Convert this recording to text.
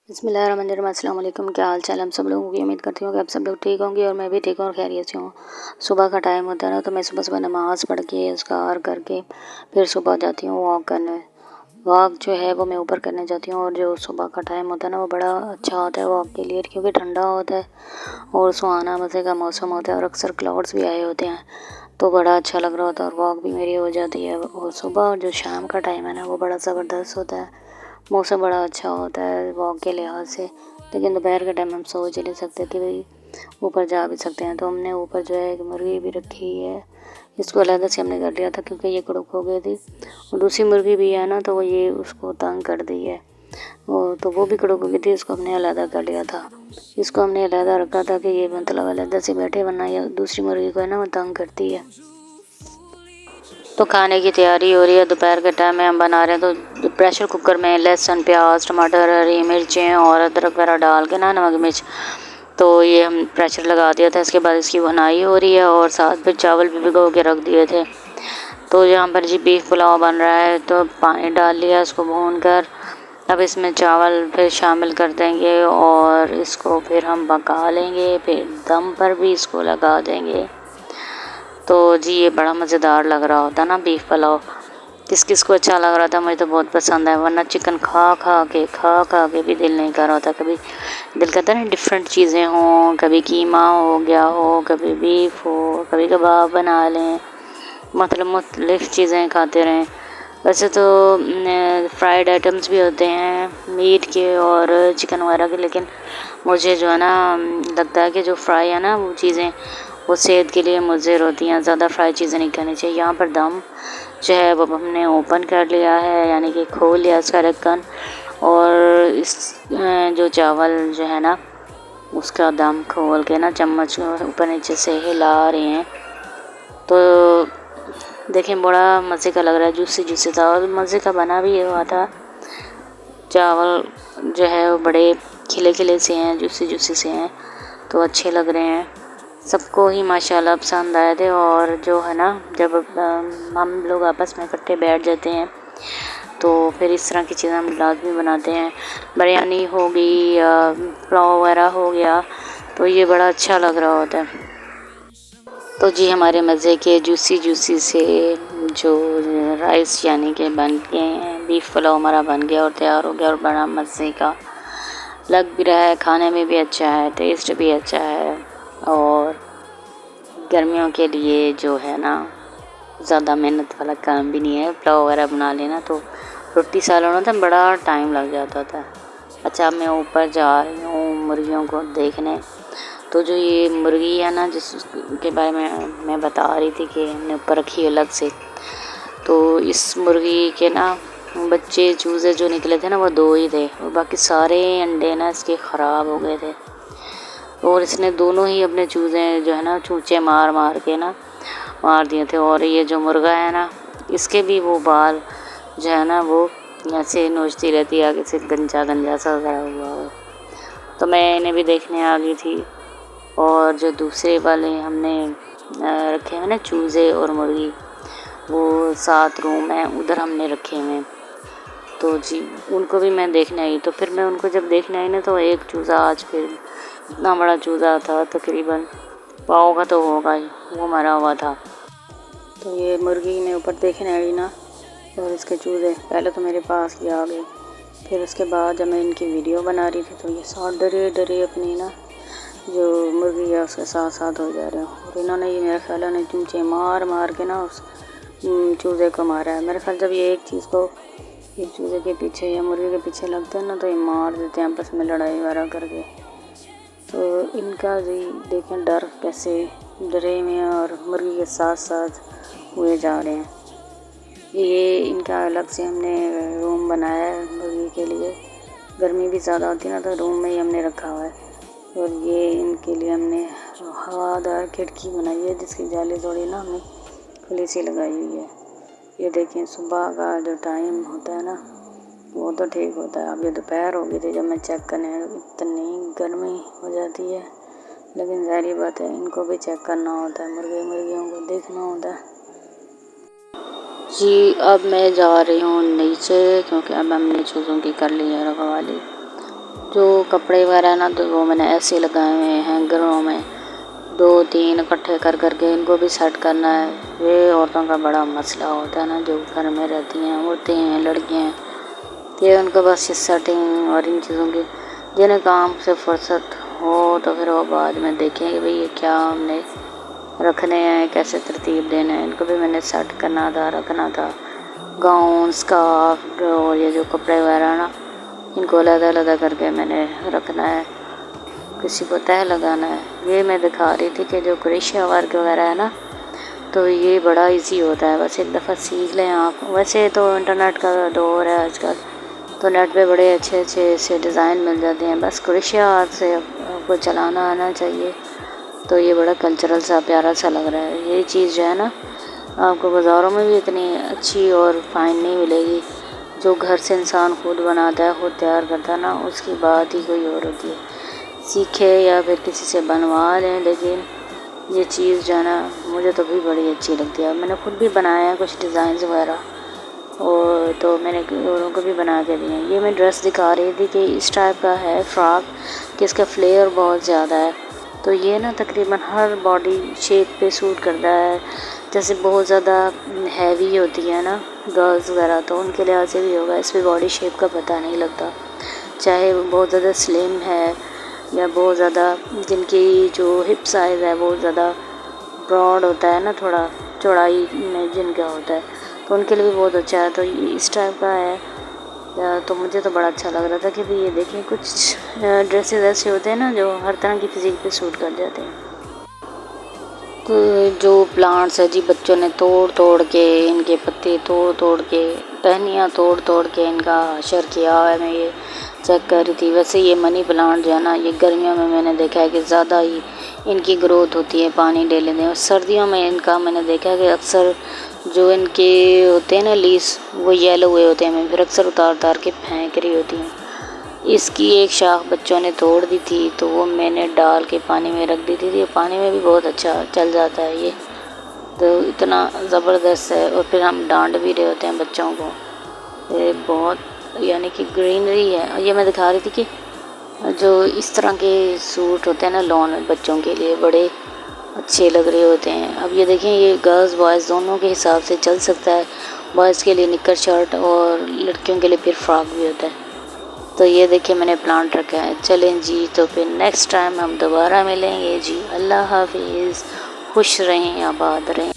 बिस्मिल्लाहिर्रहमानिर्रहीम। अस्सलाम वालेकुम। क्या हाल चाल हम सब लोगों की। उम्मीद करती हूँ कि आप सब लोग ठीक होंगे और मैं भी ठीक हूँ और खैरियत से हूँ। सुबह का टाइम होता है ना, तो मैं सुबह सुबह नमाज़ पढ़ के इज़्तिग़फ़ार करके फिर सुबह जाती हूँ वॉक करने। वॉक जो है वो मैं ऊपर करने जाती हूँ, और जो सुबह का टाइम होता है ना वो बड़ा अच्छा होता है वॉक के लिए, क्योंकि ठंडा होता है और सुहाना मज़े का मौसम होता है और अक्सर क्लाउड्स भी आए होते हैं, तो बड़ा अच्छा लग रहा होता है और वॉक भी मेरी हो जाती है। और सुबह और जो शाम का टाइम है ना वो बड़ा ज़बरदस्त होता है, मौसम बड़ा अच्छा होता है वॉक के लिहाज से। लेकिन दोपहर के टाइम हम सोच ही नहीं सकते कि भाई ऊपर जा भी सकते हैं, तो हमने ऊपर जो है एक मुर्गी भी रखी है। इसको अलग से हमने कर लिया था क्योंकि ये कड़क हो गई थी, और दूसरी मुर्गी भी है ना तो वो ये उसको तंग कर दी है, तो वो भी कड़क हो गई थी, इसको हमने अलग कर लिया था। इसको हमने अलग रखा था कि ये मतलब अलग से बैठे, वरना ये दूसरी मुर्गी को है ना वो तंग करती है। तो खाने की तैयारी हो रही है, दोपहर के टाइम में हम बना रहे हैं। तो प्रेशर कुकर में लहसुन, प्याज, टमाटर, हरी मिर्चें और अदरक वगैरह डाल के ना, नमक मिर्च, तो ये हम प्रेशर लगा दिया था। इसके बाद इसकी बुनाई हो रही है और साथ फिर चावल भी भिगो के रख दिए थे। तो यहाँ पर जी बीफ पुलाव बन रहा है, तो पानी डाल लिया इसको भून कर। अब इसमें चावल फिर शामिल कर देंगे और इसको फिर हम पका लेंगे, फिर दम पर भी इसको लगा देंगे। तो जी ये बड़ा मज़ेदार लग रहा होता ना बीफ पुलाव। किस किस को अच्छा लग रहा था, मुझे तो बहुत पसंद है, वरना चिकन खा खा के भी दिल नहीं कर रहा होता। कभी दिल करता है ना डिफरेंट चीज़ें हों, कभी कीमा हो गया हो, कभी बीफ हो, कभी कबाब बना लें, मतलब मुख्तलिफ़ चीज़ें खाते रहें। वैसे तो फ्राइड आइटम्स भी होते हैं मीट के और चिकन वगैरह के, लेकिन मुझे जो है ना लगता है कि जो फ्राई है ना वो चीज़ें वो सेहत के लिए मुज़र होती हैं, ज़्यादा फ्राई चीज़ें नहीं खानी चाहिए। यहाँ पर दम जो है वो हमने ओपन कर लिया है, यानी कि खोल लिया इसका ढक्कन, और इस जो चावल जो है ना उसका दम खोल के ना चम्मच ऊपर नीचे से हिला रहे हैं। तो देखें बड़ा मज़े का लग रहा है, जूसी था और मज़े का बना भी हुआ था। चावल जो है वो बड़े खिले से हैं, जूसी से हैं, तो अच्छे लग रहे हैं। सबको ही माशाल्लाह पसंद आए थे। और जो है ना जब हम लोग आपस में इकट्ठे बैठ जाते हैं तो फिर इस तरह की चीज़ें हम लाज़मी बनाते हैं। बिरयानी हो गई या पुलाव वगैरह हो गया, तो ये बड़ा अच्छा लग रहा होता है। तो जी हमारे मज़े के जूसी से जो राइस यानी कि बन गए हैं, बीफ पुलाव हमारा बन गया और तैयार हो गया, और बड़ा मज़े का लग भी रहा है, खाने में भी अच्छा है, टेस्ट भी अच्छा है। और गर्मियों के लिए जो है ना ज़्यादा मेहनत वाला काम भी नहीं है, पुलाव वगैरह बना लेना, तो रोटी सालन होता बड़ा टाइम लग जाता था। अच्छा मैं ऊपर जा रही हूँ मुर्गियों को देखने। तो जो ये मुर्गी है ना जिसके बारे में मैं बता रही थी कि हमने ऊपर रखी अलग से, तो इस मुर्गी के ना बच्चे चूज़े जो निकले थे ना वो 2 ही थे, और बाकी सारे अंडे ना इसके ख़राब हो गए थे। और इसने दोनों ही अपने चूज़े जो है ना चूचे मार के ना मार दिए थे। और ये जो मुर्गा है ना इसके भी वो बाल जो है ना वो ऐसे नोचती रहती है, आगे से गंजा सा गड़ा हुआ हो। तो मैं इन्हें भी देखने आ गई थी। और जो दूसरे वाले हमने रखे हुए ना चूज़े और मुर्गी, वो 7 रूम हैं उधर हमने रखे हुए हैं। तो जी उनको भी मैं देखने आई। तो फिर मैं उनको जब देखने आई ना तो एक चूज़ा आज फिर इतना बड़ा चूज़ा था, तकरीबन पाव का तो होगा ही, वो मरा हुआ था। तो ये मुर्गी मैं ऊपर देखने आई ना, और इसके चूज़े पहले तो मेरे पास ही आ गए। फिर उसके बाद जब मैं इनकी वीडियो बना रही थी तो ये साथ डरे अपनी ना जो मुर्गी है उसके साथ हो जा रहे हैं, और इन्होंने ये मेरे ख्याल ने चूचे मार के ना उस चूज़े को मारा है। मेरे ख्याल जब ये एक चीज़ को एक चूज़े के पीछे या मुर्गी के पीछे लगते हैं ना तो ये मार देते हैं आपस में लड़ाई वगैरह करके। तो इनका जी देखें डर कैसे डरे हुए हैं और मुर्गी के साथ हुए जा रहे हैं। ये इनका अलग से हमने रूम बनाया है मुर्गी के लिए। गर्मी भी ज़्यादा होती है ना तो रूम में ही हमने रखा हुआ है। और ये इनके लिए हमने हवादार खिड़की बनाई है जिसकी जाली थोड़ी ना हमने खुली सी लगाई हुई है। ये देखें सुबह का जो टाइम होता है ना वो तो ठीक होता है। अब ये दोपहर हो गई थी जब मैं चेक करने इतनी गर्मी हो जाती है, लेकिन ज़ाहिर बात है इनको भी चेक करना होता है, मुर्गियों को देखना होता है। जी अब मैं जा रही हूँ नीचे, क्योंकि अब हमने चूज़ों की कर ली है रखवाली। जो कपड़े वगैरह ना तो वो मैंने ऐसे लगाए हुए हैं हैंगरों में, 2-3 इकट्ठे कर करके इनको भी सेट करना है। ये औरतों का बड़ा मसला होता है ना, जो घर में रहती हैं, औरतें हैं, लड़कियाँ हैं, ये उनको बस ये सेटिंग और इन चीज़ों की, जिन्हें काम से फुर्सत हो तो फिर वो बाद में देखेंगे भाई ये क्या हमने रखने हैं, कैसे तरतीब देने हैं। इनको भी मैंने सेट करना था, रखना था। गाउन, स्कार्फ और ये जो कपड़े वगैरह ना, इनको अलग-अलग करके मैंने रखना है, किसी को तह लगाना है। ये मैं दिखा रही थी कि जो क्रोशिया वर्क वगैरह है ना, तो ये बड़ा इजी होता है, बस एक दफ़ा सीख लें आप। वैसे तो इंटरनेट का दौर है आजकल, तो नेट पे बड़े अच्छे अच्छे से डिज़ाइन मिल जाते हैं, बस क्रोशिया हाथ से आपको चलाना आना चाहिए। तो ये बड़ा कल्चरल सा प्यारा सा लग रहा है। ये चीज़ जो है ना, आपको बाज़ारों में भी इतनी अच्छी और फाइन नहीं मिलेगी। जो घर से इंसान खुद बनाता है, खुद तैयार करता है ना, उसकी बात ही कोई और होती है। सीखे या फिर किसी से बनवा लें, लेकिन ये चीज़ जो है ना, मुझे तो भी बड़ी अच्छी लगती है। मैंने खुद भी बनाया है कुछ डिज़ाइंस वगैरह, और तो मैंने औरों को भी बना के दिए। ये मैं ड्रेस दिखा रही थी कि इस टाइप का है फ्रॉक कि इसका फ्लेयर बहुत ज़्यादा है, तो ये ना तकरीबन हर बॉडी शेप पे सूट करता है। जैसे बहुत ज़्यादा हैवी होती है ना गर्ल्स वगैरह, तो उनके लिहाज से भी होगा। इस पर बॉडी शेप का पता नहीं लगता, चाहे वो बहुत ज़्यादा स्लिम है या बहुत ज़्यादा जिनकी जो हिप साइज़ है बहुत ज़्यादा ब्रॉड होता है ना, थोड़ा चौड़ाई में जिनका होता है, तो उनके लिए भी बहुत अच्छा है। तो ये इस टाइप का है, तो मुझे तो बड़ा अच्छा लग रहा था कि भाई ये देखें, कुछ ड्रेसेस ऐसे होते हैं ना जो हर तरह की फिज़िक पे सूट कर जाते हैं। तो जो प्लांट्स है जी, बच्चों ने तोड़ तोड़ के, इनके पत्ते तोड़ तोड़ के, टहनियाँ तोड़ तोड़ के इनका हशर किया है। मैं ये चेक कर रही थी। वैसे ये मनी प्लांट जो है ना, ये गर्मियों में मैंने देखा है कि ज़्यादा ही इनकी ग्रोथ होती है, पानी ले लेते हैं। और सर्दियों में इनका मैंने देखा है कि अक्सर जो इनके होते हैं ना लीव्स, वो येलो हुए होते हैं। मैं फिर अक्सर उतार उतार के फेंक रही होती हूँ। इसकी एक शाख बच्चों ने तोड़ दी थी, तो वो मैंने डाल के पानी में रख दी थी। पानी में भी बहुत अच्छा चल जाता है ये, तो इतना ज़बरदस्त है। और फिर हम डांट भी रहे होते हैं बच्चों को। ये बहुत यानी कि ग्रीनरी है। और ये मैं दिखा रही थी कि जो इस तरह के सूट होते हैं ना लॉन में, बच्चों के लिए बड़े अच्छे लग रहे होते हैं। अब ये देखें, ये गर्ल्स बॉयज़ दोनों के हिसाब से चल सकता है। बॉयज़ के लिए निक्कर शर्ट और लड़कियों के लिए फिर फ्रॉक भी होता है। तो ये देखिए मैंने प्लांट रखा है। चलें जी, तो फिर नेक्स्ट टाइम हम दोबारा मिलेंगे जी। अल्लाह हाफिज़, खुश रहें, आबाद रहें।